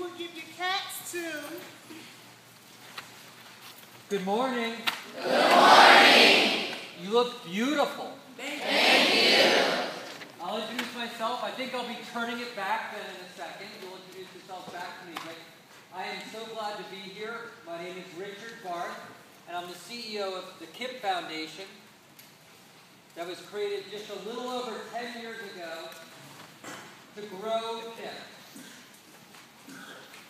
will give your cats to... Good morning. Good morning. You look beautiful. Thank you. I'll introduce myself. I think I'll be turning it back then in a second. You'll introduce yourself back to me. But I am so glad to be here. My name is Richard Barth, and I'm the CEO of the KIPP Foundation that was created just a little over 10 years ago to grow KIPP.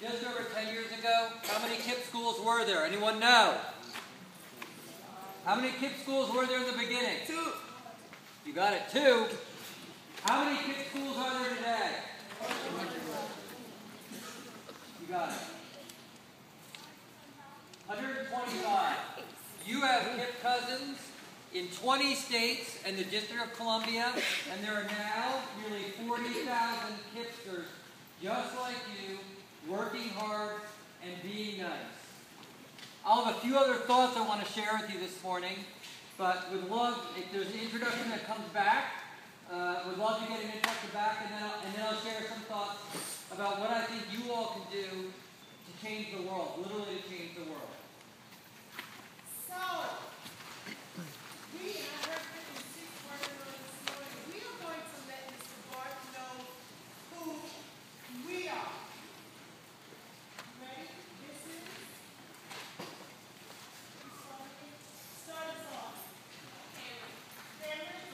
Just over 10 years ago, how many KIPP schools were there? Anyone know? How many KIPP schools were there in the beginning? 2. You got it, 2. How many KIPP schools are there today? You got it. 125. You have KIPP cousins in 20 states and the District of Columbia, and there are now nearly 40,000 KIPPsters just like you, working hard and being nice. I'll have a few other thoughts I want to share with you this morning, but would love, if there's an introduction that comes back, would love to get an introduction back, and then I'll share some thoughts about what I think you all can do to change the world, literally to change the world. So, we are working in 6 working on this morning. We are going to let Mr. Barth know who we are. Ready? This is... Start us off. Okay.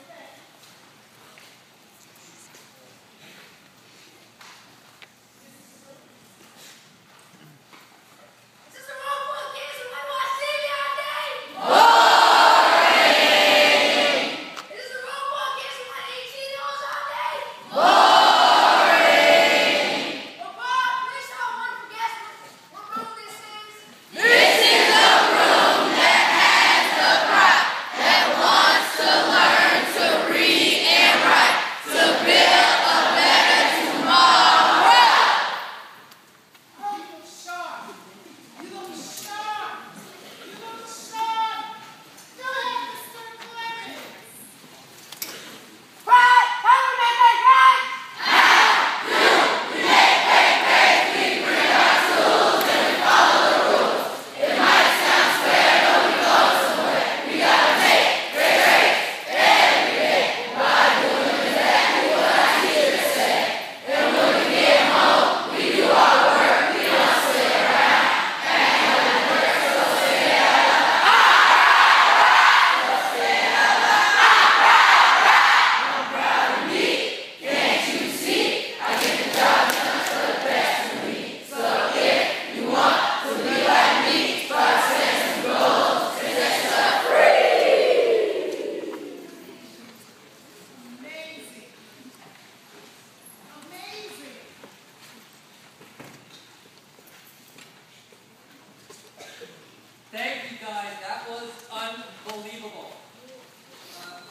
Thank you guys, that was unbelievable.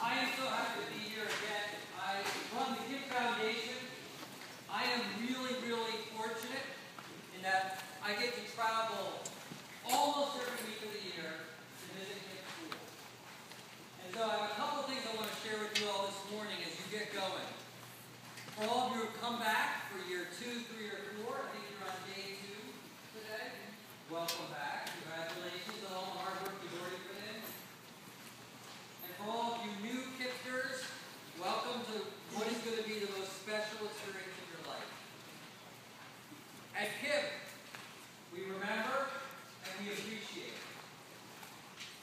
I am so happy to be here again. I run the KIPP Foundation. I am really, really fortunate in that I get to travel almost every week of the year to visit KIPP schools. And so I have a couple of things I want to share with you all this morning as you get going. For all of you who have come back for year 2, 3, or 4, I think you're on day 2 today. Welcome back. Congratulations on all the hard work you've already put in. And for all of you new KIPPsters, welcome to what is going to be the most special experience of your life. At KIPP, we remember and we appreciate.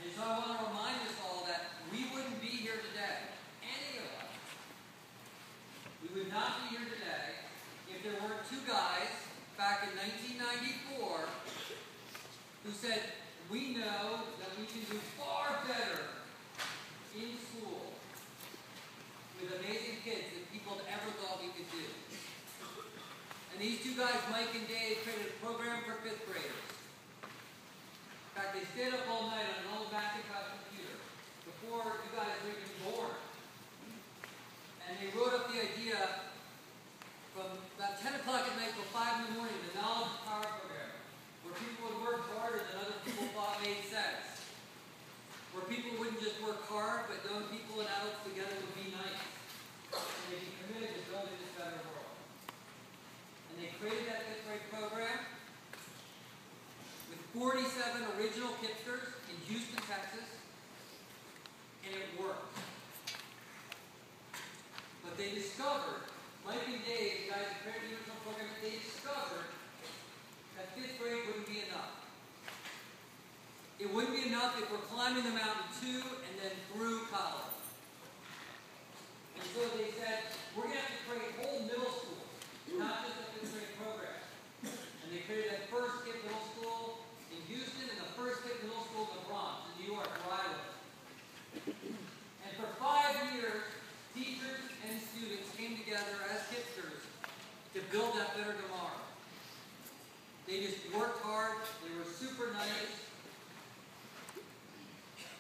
And so I want to remind us all that we wouldn't be here today, any of us. We would not be here today if there weren't 2 guys back in 1994 who said, we know that we can do far better in school with amazing kids than people had ever thought we could do. And these 2 guys, Mike and Dave, created a program for 5th graders. In fact, they stayed up all night on an old Macintosh computer before you guys were even born. And they wrote up the idea from about 10 o'clock at night till 5 in the morning, the Knowledge Power Program, where people would work harder than other people thought made sense. Where people wouldn't just work hard, but young people and adults together would be nice. And they'd be committed to building this better world. And they created that 5th grade program, 47 original KIPPsters in Houston, Texas, and it worked. But they discovered, Mike and Dave, the guys at the original program, they discovered that 5th grade wouldn't be enough. It wouldn't be enough if we're climbing the mountain to and then through college. And so they said, we're going to have to create whole middle schools, not just a 5th grade program. And they created that first KIPP middle school in Houston and the first KIPP middle school in the Bronx, in New York, where I live. And for 5 years, teachers and students came together as KIPPsters to build that better tomorrow. They just worked hard. They were super nice.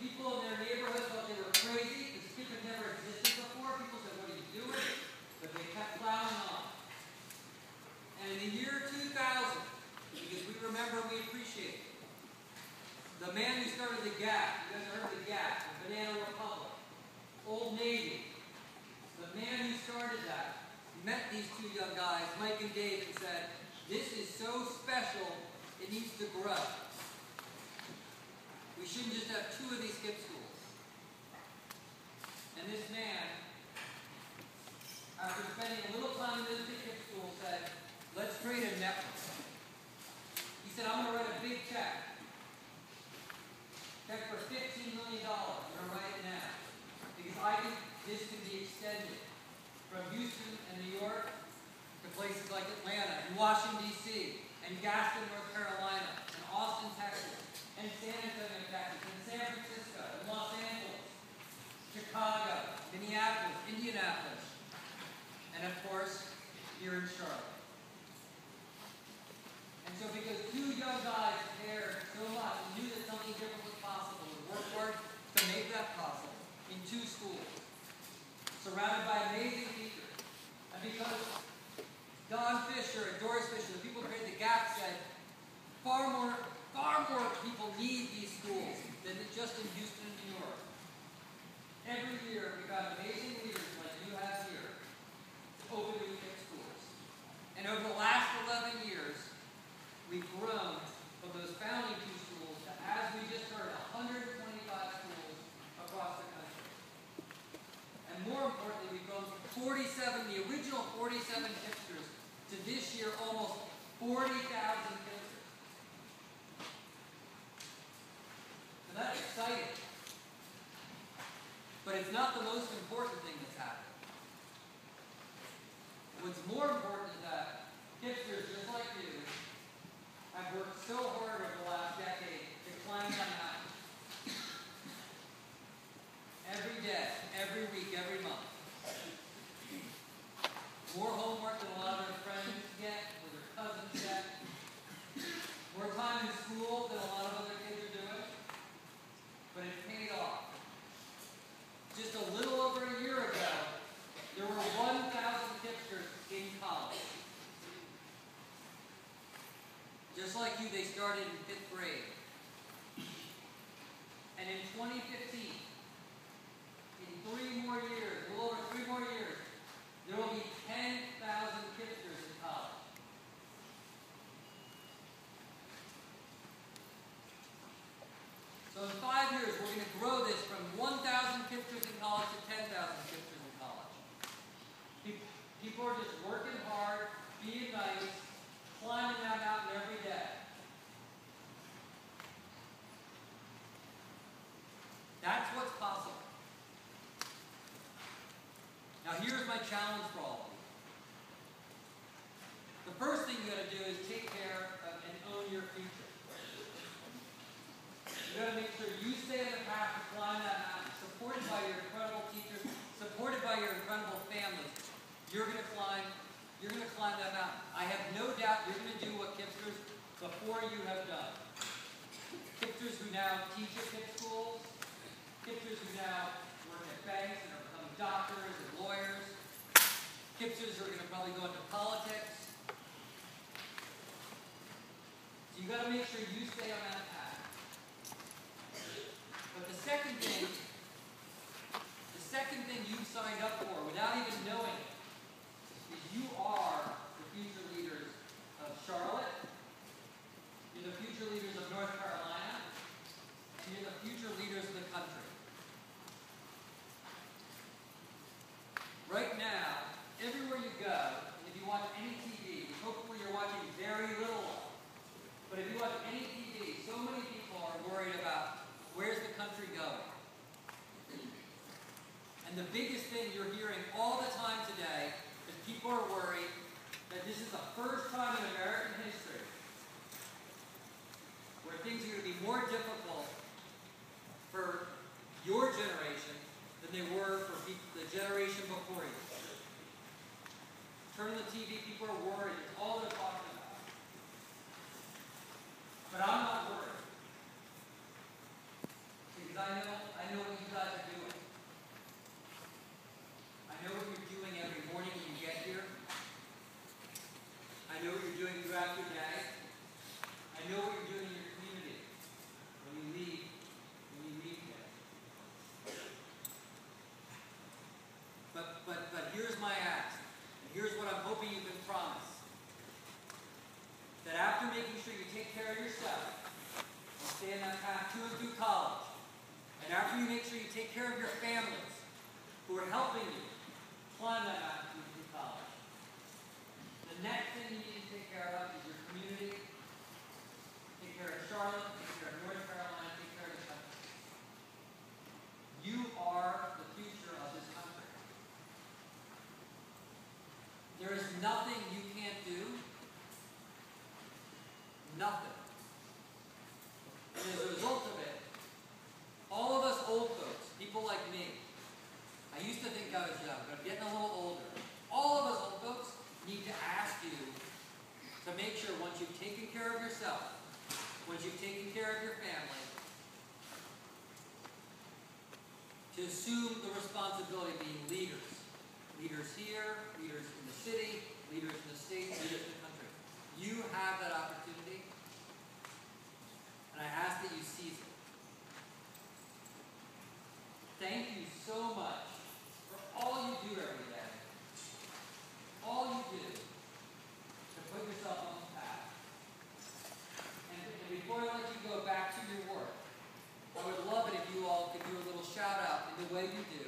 People in their neighborhood thought they were crazy because KIPP had never existed before. People said, what are you doing? But they kept plowing on. And in the year 2000, because we remember and we appreciate it, the man who started the Gap, you guys heard of the Gap, the Banana Republic, Old Navy, the man who started that, met these two young guys, Mike and Dave, and said, this is so special, it needs to grow. We shouldn't just have 2 of these KIPP schools. And this man, after spending a little time in this KIPP school, said, let's create a network. He said, I'm going to write a big check. Check for $15 million. I'm going to write it now. Because I think this can be extended from Houston and New York to places like Atlanta and Washington, D.C., and Gaston, North Carolina, and Austin, Texas, and San Antonio, Texas, and San Francisco, and Los Angeles, Chicago, Minneapolis, Indianapolis, and of course, here in Charlotte. And so because 2 young guys cared so much and knew that something different was possible and worked hard to make that possible in 2 schools, surrounded by amazing teachers, and because Don Fisher and Doris Fisher, the people who created the Gap, said far more people need these schools than just in Houston and New York. Every year we've got amazing leaders like you have here to open new KIPP schools. And over the last 11 years, we've grown from those founding 2 schools to, as we just heard, 125 schools across the country. And more importantly, we've grown from 47, the original 47 KIPPsters, to this year almost 40,000 KIPPsters. And that's exciting. But it's not the most important thing that's happened. What's more important is that KIPPsters, just like you, have worked so hard over the last decade to climb that mountain. Every day, every week, every month. More homework than a lot of their friends get, or their cousins get. More time in school than a lot of other kids are doing. But it paid off. Just a little over a year ago, there were 1,000 KIPPsters in college. Just like you, they started in 5th grade. And in 2015, in 3 more years, a little over 3 more years, there will be 10,000 KIPPsters in college. So in 5 years, we're going to grow this from 1,000 KIPPsters in college to 10,000 KIPPsters in college. People are just working hard, being nice, climbing that mountain every day. That's what's possible. Now here's my challenge for all of you. The first thing you got to do is take care of and own your future. You got to make sure you stay on the path to climb that mountain, supported by your incredible teachers, supported by your incredible families. You're going to climb that mountain. I have no doubt you're going to do what KIPPsters before you have done. KIPPsters who now teach at KIPP schools, KIPPsters who now work at banks and are becoming doctors and lawyers, KIPPsters who are going to probably go into politics. So you got to make sure you stay on that path. But the second thing you've signed up for without even knowing it is you are the future leaders of Charlotte. You're the future leaders of North making sure you take care of yourself and stay in that path to and through college. And after you make sure you take care of your families who are helping you climb that path to and through college, the next thing you need to take care of is your community. Take care of Charlotte, take care of North Carolina, take care of the country. You are the future of this country. There is nothing you can't do. Nothing. And as a result of it, all of us old folks, people like me, I used to think I was young, but I'm getting a little older. All of us old folks need to ask you to make sure once you've taken care of yourself, once you've taken care of your family, to assume the responsibility of being leaders. Leaders here, leaders in the city, leaders in the state, leaders in the country. You have that opportunity, and I ask that you seize it. Thank you so much for all you do every day. All you do to put yourself on the path. And before I let you go back to your work, I would love it if you all could do a little shout out in the way you do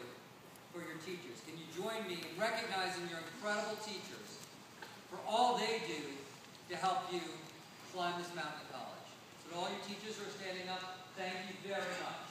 for your teachers. Can you join me in recognizing your incredible teachers for all they do to help you climb this mountain of college? So to all your teachers who are standing up, thank you very much.